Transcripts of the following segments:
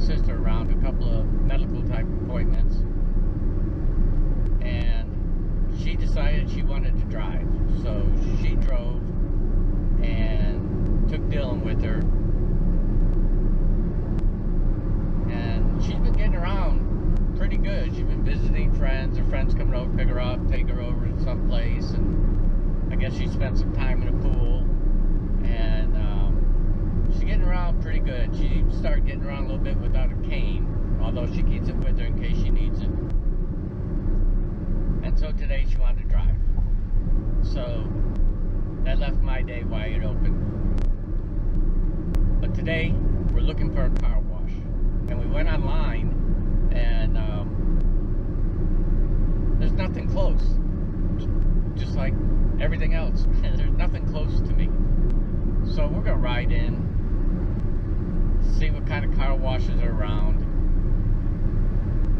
sister around to a couple of medical type appointments, and she decided she wanted to drive, so she drove and took Dylan with her, and she's been getting around pretty good. She's been visiting friends, her friends coming over, pick her up, take her over to some place, and I guess she spent some time in a pool, and she's getting around pretty good. She started getting around a little bit without a cane, although she keeps it with her in case she needs it. And so today she wanted to drive. So that left my day wide open. But today we're looking for a car wash. And we went online, and there's nothing close. Just like everything else. There's nothing close to me. So we're going to ride in, see what kind of car washes are around,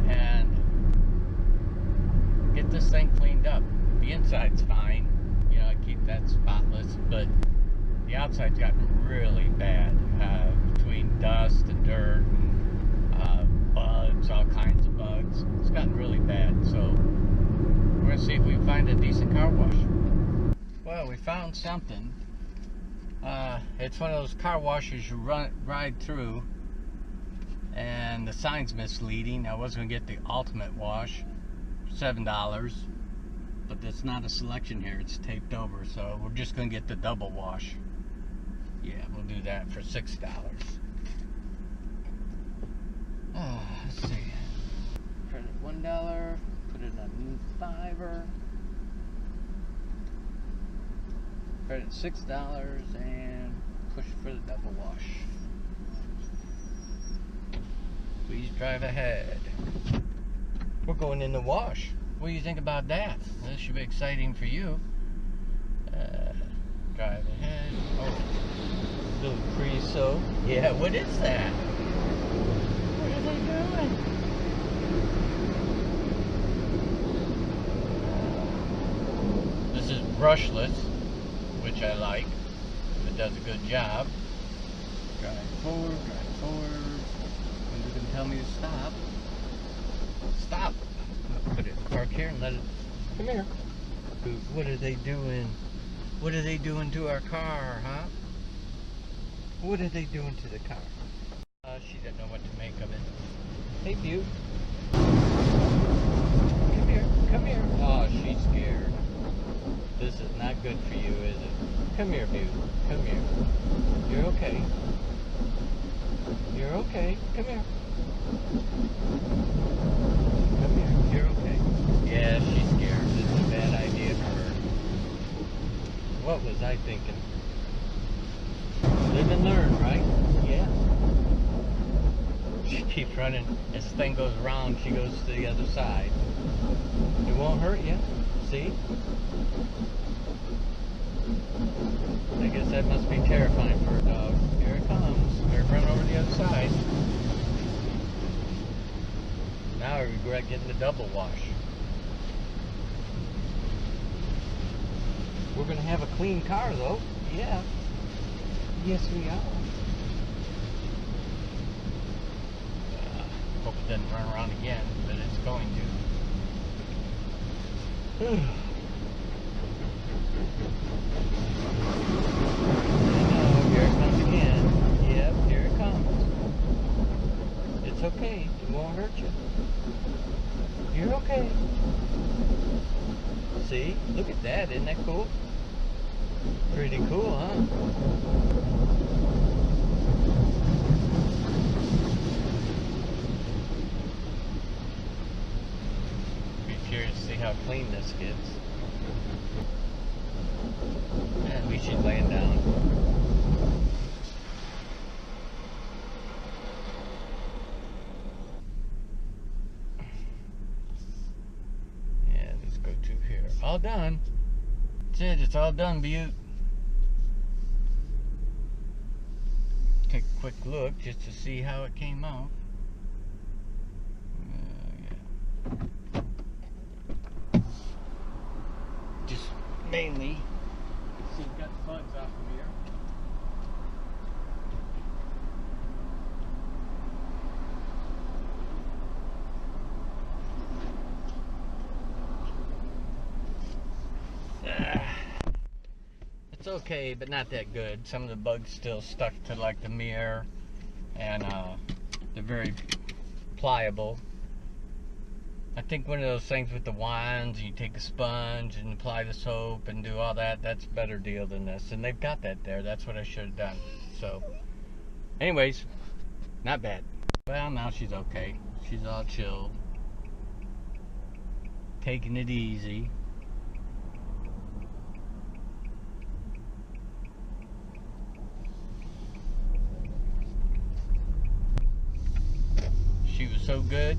and get this thing cleaned up. The inside's fine, you know, I keep that spotless, but the outside's gotten really bad, between dust and dirt and bugs, all kinds of bugs. It's gotten really bad, so we're going to see if we can find a decent car wash. Well, we found something. It's one of those car washes you ride through, and the sign's misleading. I was going to get the ultimate wash, $7, but there's not a selection here. It's taped over, so we're just going to get the double wash. Yeah, we'll do that for $6. Let's see. Credit $1, put it on $5. Credit $6 and push for the double wash. Please drive ahead. We're going in the wash. What do you think about that? This should be exciting for you. Drive ahead. Oh, little creosote. Yeah, what is that? What are they doing? This is brushless, which I like. It does a good job. Drive forward, drive forward. When you can tell me to stop. Stop. Put it park here and let it. Come here. What are they doing? What are they doing to our car, huh? What are they doing to the car? She doesn't know what to make of it. Hey, Beaut. Come here. Come here. Oh, she's scared. This is not good for you, is it? Come here, Beaut. Come here. You're okay. You're okay. Come here. Come here. You're okay. Yeah, she's scared. This is a bad idea for her. What was I thinking? Live and learn, right? Yeah. She keeps running. As the thing goes around, she goes to the other side. It won't hurt you. See? I guess that must be terrifying for a dog. Here it comes. Better run over the other side. Now I regret getting the double wash. We're going to have a clean car, though. Yeah. Yes, we are. Hope it doesn't run around again, but it's going to. I know, here it comes again. Yep, here it comes. It's okay. It won't hurt you. You're okay. See? Look at that. Isn't that cool? Pretty cool, huh? Be curious to see how clean this gets. At least she's laying down. Yeah, let's go to here. All done. That's it. It's all done, Beaut. Take a quick look just to see how it came out. Yeah. Just mainly, see, we've got the bugs off of here. okay, but not that good. Some of the bugs still stuck to like the mirror, and they're very pliable. I think one of those things with the wands, you take a sponge and apply the soap and do all that, that's a better deal than this. And they've got that there. That's what I should have done. So, anyways, not bad. Well, now she's okay. She's all chill. Taking it easy. She was so good.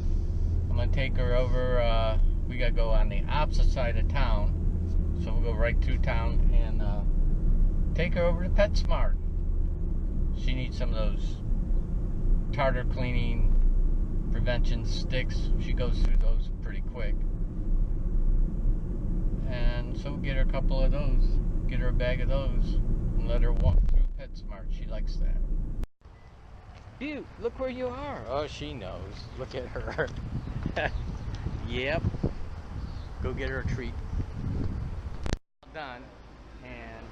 I'm gonna take her over. We gotta go on the opposite side of town, so we'll go right through town and take her over to PetSmart. She needs some of those tartar cleaning prevention sticks. She goes through those pretty quick, and so we'll get her a couple of those. Get her a bag of those and let her walk through PetSmart. She likes that. Beaut, look where you are. Oh, she knows. Look at her. Yep. Go get her a treat. Done. And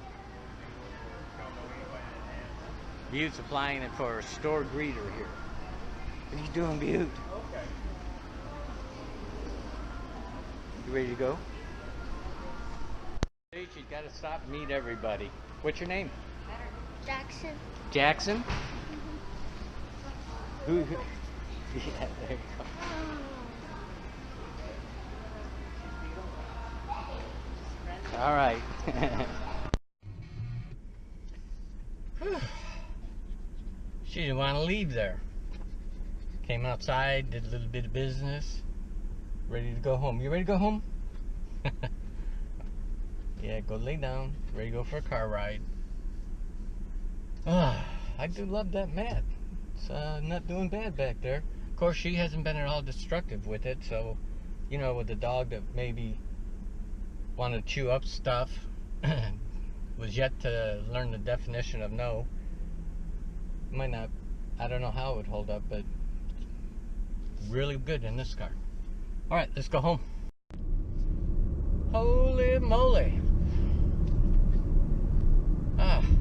Beaut's applying it for a store greeter here. What are you doing, Beaut? Okay. You ready to go? She's got to stop and meet everybody. What's your name? Jackson. Jackson? Who? Yeah, there you go. All right. She didn't want to leave there. Came outside, did a little bit of business. Ready to go home. You ready to go home? Yeah, go lay down. Ready to go for a car ride. I do love that mat. It's not doing bad back there. Of course, she hasn't been at all destructive with it, so, you know, with the dog that maybe wanted to chew up stuff, was yet to learn the definition of no. Might not, I don't know how it would hold up, but really good in this car. All right, let's go home. Holy moly.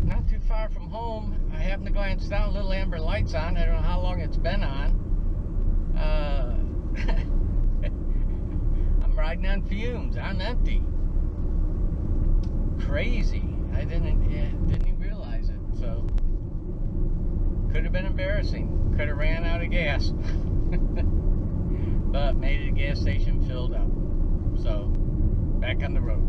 Not too far from home. I happened to glance down, little amber lights on. I don't know how long it's been on. I'm riding on fumes. I'm empty. Crazy. I didn't even realize it. So could have been embarrassing. Could have ran out of gas. But made it a gas station, filled up. So back on the road.